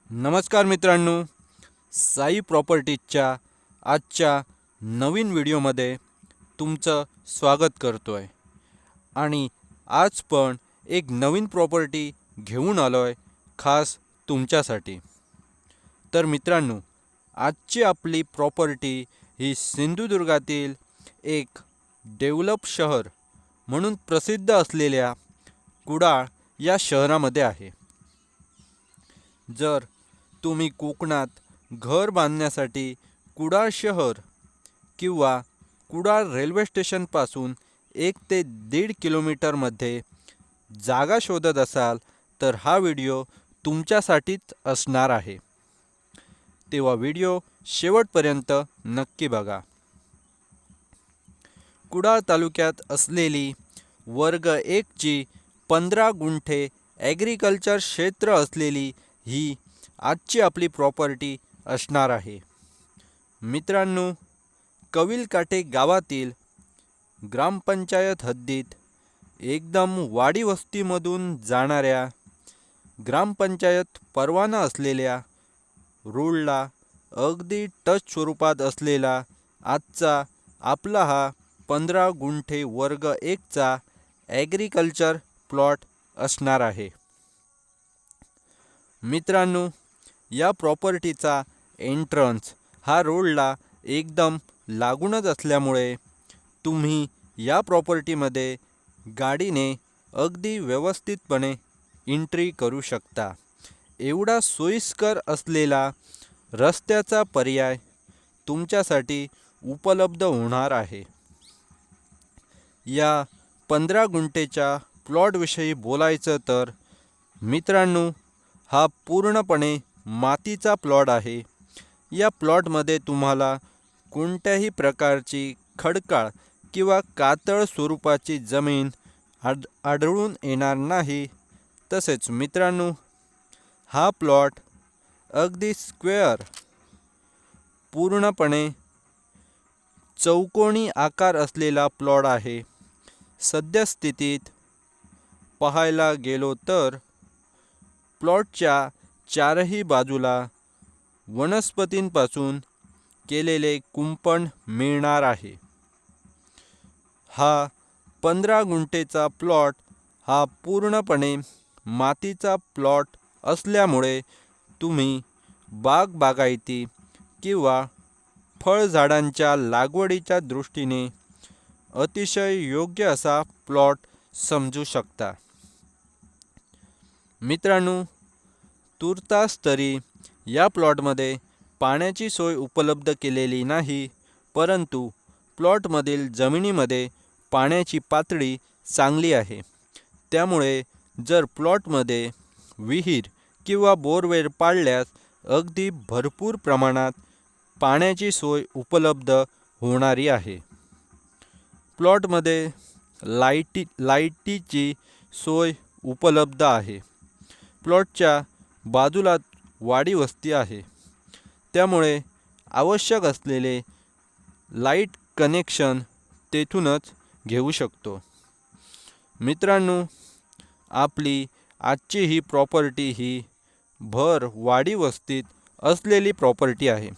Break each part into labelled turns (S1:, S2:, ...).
S1: नमस्कार मित्रांनो, साई प्रॉपर्टीजच्या आजच्या नवीन व्हिडिओमध्ये तुमचं स्वागत करतो आहे. आणि आज पण एक नवीन प्रॉपर्टी घेऊन आलो आहे खास तुमच्यासाठी. तर मित्रांनो, आजची आपली प्रॉपर्टी ही सिंधुदुर्गातील एक डेव्हलप शहर म्हणून प्रसिद्ध असलेल्या कुडाळ या शहरामध्ये आहे. जर तुम्ही कोकणात घर बांधण्यासाठी कुडाळ शहर किंवा कुडाळ रेल्वे स्टेशनपासून 1 ते 1.5 किलोमीटरमध्ये जागा शोधत असाल तर हा व्हिडिओ तुमच्यासाठीच असणार आहे. तेव्हा व्हिडिओ शेवटपर्यंत नक्की बघा. कुडाळ तालुक्यात असलेली वर्ग 1 ची 15 गुंठे ॲग्रिकल्चर क्षेत्र असलेली ही आजची आपली प्रॉपर्टी असणार आहे. मित्रांनो, कविलकाठे गावातील ग्रामपंचायत हद्दीत एकदम वाडी वस्तीमधून जाणाऱ्या ग्रामपंचायत परवाना असलेल्या रोडला अगदी टच स्वरूपात असलेला आजचा आपला हा 15 गुंठे वर्ग 1 चा ॲग्रिकल्चर प्लॉट असणार आहे. मित्रांनो, या प्रॉपर्टीचा एंट्रन्स हा रोडला एकदम लागूनच असल्यामुळे तुम्ही या प्रॉपर्टीमध्ये गाडीने अगदी व्यवस्थितपणे एंट्री करू शकता. एवढा सोयीस्कर असलेला रस्त्याचा पर्याय तुमच्यासाठी उपलब्ध होणार आहे. या 15 गुंठेच्या प्लॉटविषयी बोलायचं तर मित्रांनो, हा पूर्णपणे मातीचा प्लॉट आहे. या प्लॉटमध्ये तुम्हाला कोणत्याही प्रकारची खडकाळ किंवा कातळ स्वरूपाची जमीन आढळून येणार नाही. तसेच मित्रांनो, हा प्लॉट अगदी स्क्वेअर पूर्णपणे चौकोनी आकार असलेला प्लॉट आहे. सद्यस्थितीत पाहायला गेलो तर प्लॉटच्या चारही बाजूला वनस्पतींपासून केलेले कुंपण मिळणार आहे. हा 15 गुंठेचा प्लॉट हा पूर्णपणे मातीचा प्लॉट असल्यामुळे तुम्ही बागायती किंवा फळझाडांच्या लागवडीच्या दृष्टीने अतिशय योग्य असा प्लॉट समजू शकता. मित्रांनो, तूर्तास तरी या प्लॉटमध्ये पाण्याची सोय उपलब्ध केलेली नाही, परंतु प्लॉटमधील जमिनीमध्ये पाण्याची पातळी चांगली आहे. त्यामुळे जर प्लॉटमध्ये विहीर किंवा बोरवेल पाडल्यास अगदी भरपूर प्रमाणात पाण्याची सोय उपलब्ध होणारी आहे. प्लॉटमध्ये लाईटीची सोय उपलब्ध आहे. प्लॉटच्या बाजूला वाडी वस्ती आहे, त्यामुळे आवश्यक असलेले लाईट कनेक्शन तेथूनच घेऊ शकतो. मित्रांनो, आपली आजची ही प्रॉपर्टी ही भर वाडी वस्तीत असलेली प्रॉपर्टी आहे.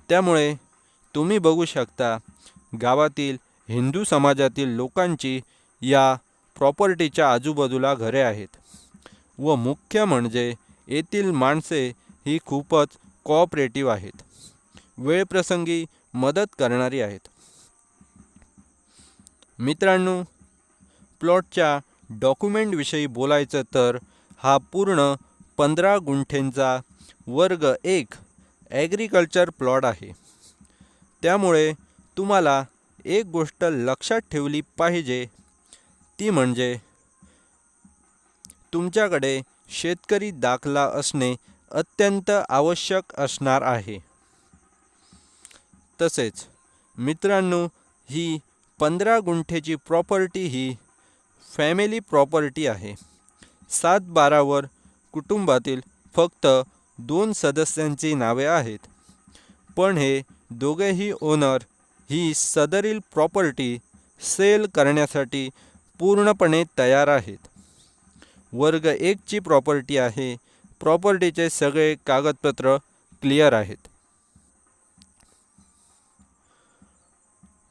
S1: त्यामुळे तुम्ही बघू शकता, गावातील हिंदू समाजातील लोकांची या प्रॉपर्टीच्या आजूबाजूला घरे आहेत व मुख्य म्हणजे येथील माणसे ही खूपच कोऑपरेटिव्ह आहेत, वेळप्रसंगी मदत करणारी आहेत. मित्रांनो, प्लॉटच्या डॉक्युमेंटविषयी बोलायचं तर हा पूर्ण 15 गुंठेंचा वर्ग 1 ॲग्रिकल्चर प्लॉट आहे. त्यामुळे तुम्हाला एक गोष्ट लक्षात ठेवली पाहिजे, ती म्हणजे तुमच्याकडे शेतकरी दाखला असणे अत्यंत आवश्यक असणार आहे. तसेच मित्रांनो, ही 15 गुंठेची प्रॉपर्टी ही फॅमिली प्रॉपर्टी आहे. 7-12 कुटुंबातील फक्त 2 सदस्यांची नावे आहेत, पण हे दोघेही ओनर ही सदरील प्रॉपर्टी सेल करण्यासाठी पूर्णपणे तयार आहेत. वर्ग 1 ची प्रॉपर्टी आहे, प्रॉपर्टीचे सगळे कागदपत्र क्लिअर आहेत.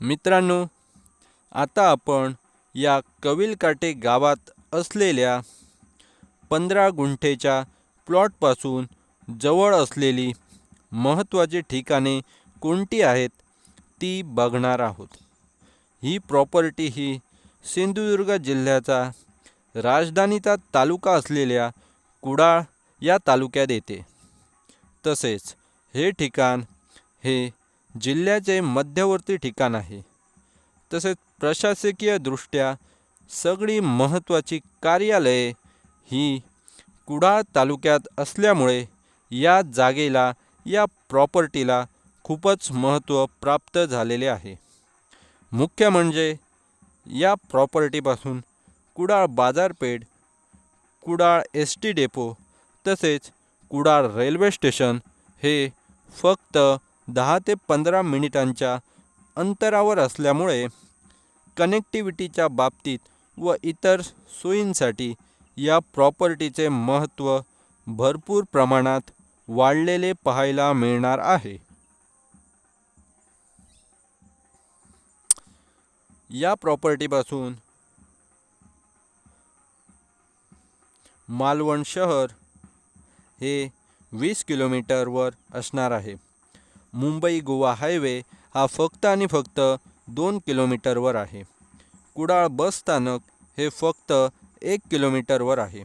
S1: मित्रांनो, आता आपण या कविलकाटे गावात असलेल्या 15 गुंठेच्या प्लॉटपासून जवळ असलेली महत्त्वाची ठिकाणे कोणती आहेत ती बघणार आहोत. ही प्रॉपर्टी ही सिंधुदुर्ग जिल्ह्याचा राजधानीचा तालुका असलेल्या कुडाळ या तालुक्यात येते. तसेच हे ठिकाण हे जिल्ह्याचे मध्यवर्ती ठिकाण आहे. तसेच प्रशासकीय दृष्ट्या सगळी महत्त्वाची कार्यालये ही कुडाळ तालुक्यात असल्यामुळे या जागेला, या प्रॉपर्टीला खूपच महत्त्व प्राप्त झालेले आहे. मुख्य म्हणजे या प्रॉपर्टीपासून कुडाळ बाजारपेठ, कुडाळ एस.टी. डेपो तसेच कुडाळ रेल्वे स्टेशन हे फक्त 10 ते 15 मिनिटांच्या अंतरावर असल्यामुळे कनेक्टिव्हिटीच्या बाबतीत व इतर सोयींसाठी या प्रॉपर्टीचे महत्त्व भरपूर प्रमाणात वाढलेले पाहायला मिळणार आहे. या प्रॉपर्टीपासून मालवण शहर हे 20 किलोमीटरवर असणार आहे. मुंबई गोवा हायवे हा फक्त आणि फक्त 2 किलोमीटरवर आहे. कुडाळ बस स्थानक हे फक्त 1 किलोमीटरवर आहे.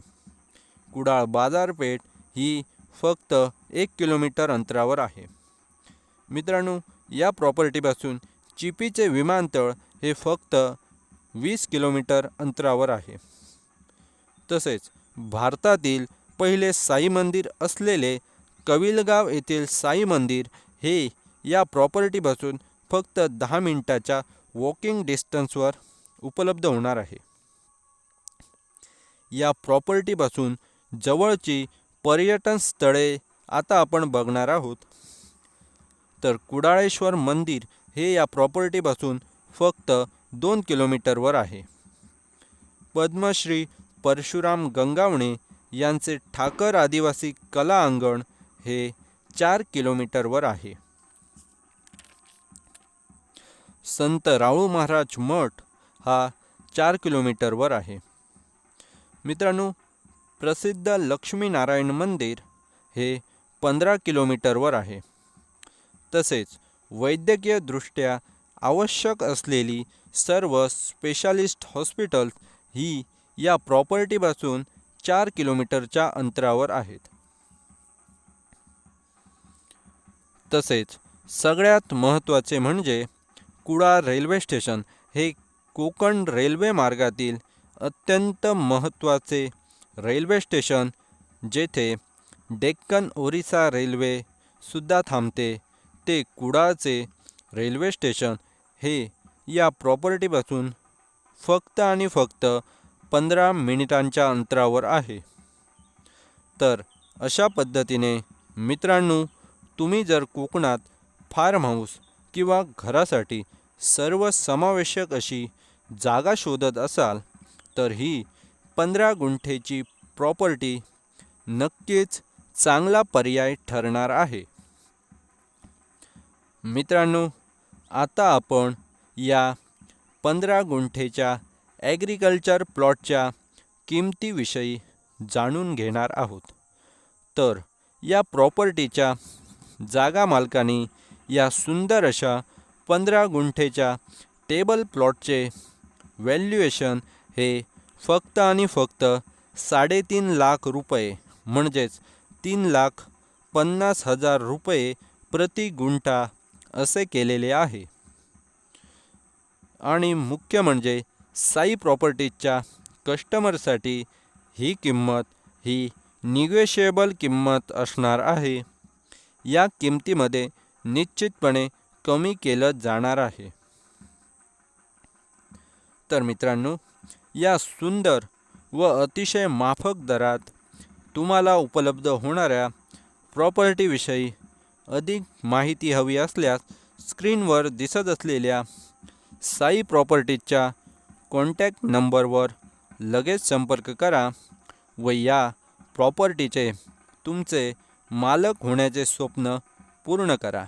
S1: कुडाळ बाजारपेठ ही फक्त 1 किलोमीटर अंतरावर आहे. मित्रांनो, या प्रॉपर्टीपासून चिपीचे विमानतळ हे फक्त 20 किलोमीटर अंतरावर आहे. तसेच भारतातील पहिले साई मंदिर असलेले कविलगाव येथील साई मंदिर हे या प्रॉपर्टीपासून फक्त 10 मिनिटाच्या वॉकिंग डिस्टन्सवर उपलब्ध होणार आहे. या प्रॉपर्टीपासून जवळची पर्यटन स्थळे आता आपण बघणार आहोत. तर कुडाळेश्वर मंदिर हे या प्रॉपर्टीपासून फक्त 2 किलोमीटरवर आहे. पद्मश्री परशुराम गंगावणे यांचे ठाकर आदिवासी कला अंगण हे 4 किलोमीटरवर आहे. संत राळू महाराज मठ हा 4 किलोमीटरवर आहे. मित्रांनो, प्रसिद्ध लक्ष्मीनारायण मंदिर हे 15 किलोमीटरवर आहे. तसेच वैद्यकीय दृष्ट्या आवश्यक असलेली सर्व स्पेशालिस्ट हॉस्पिटल ही या प्रॉपर्टीपासून 4 किलोमीटरच्या अंतरावर आहेत. तसेच सगळ्यात महत्त्वाचे म्हणजे कुडाळ रेल्वे स्टेशन हे कोकण रेल्वे मार्गातील अत्यंत महत्त्वाचे रेल्वे स्टेशन, जेथे डेक्कन ओरिसा रेल्वे सुद्धा थांबते, ते कुडाळचे रेल्वे स्टेशन हे या प्रॉपर्टीपासून फक्त आणि फक्त 15 मिनिटांच्या अंतरावर आहे. तर अशा पद्धतीने मित्रांनो, तुम्ही जर कोकणात फार्म हाऊस किंवा घरासाठी सर्व समावेशक अशी जागा शोधत असाल तर ही 15 गुंठेची प्रॉपर्टी नक्कीच चांगला पर्याय ठरणार आहे. मित्रांनो, आता आपण या 15 गुंठेच्या ॲग्रिकल्चर प्लॉटच्या किमतीविषयी जाणून घेणार आहोत. तर या प्रॉपर्टीच्या जागा मालकांनी या सुंदर अशा 15 गुंठेच्या टेबल प्लॉटचे व्हॅल्युएशन हे फक्त आणि फक्त 3.5 लाख रुपये म्हणजेच 3,50,000 रुपये प्रति गुंठा असे केलेले आहे. आणि मुख्य म्हणजे साई प्रॉपर्टीजच्या कस्टमरसाठी ही किंमत ही निगोशिएबल किंमत असणार आहे. या किमतीमध्ये निश्चितपणे कमी केलं जाणार आहे. तर मित्रांनो, या सुंदर व अतिशय माफक दरात तुम्हाला उपलब्ध होणाऱ्या प्रॉपर्टीविषयी अधिक माहिती हवी असल्यास स्क्रीनवर दिसत असलेल्या साई प्रॉपर्टीजच्या कॉन्टॅक्ट नंबरवर लगेच संपर्क करा व या प्रॉपर्टीचे तुमचे मालक होण्याचे स्वप्न पूर्ण करा.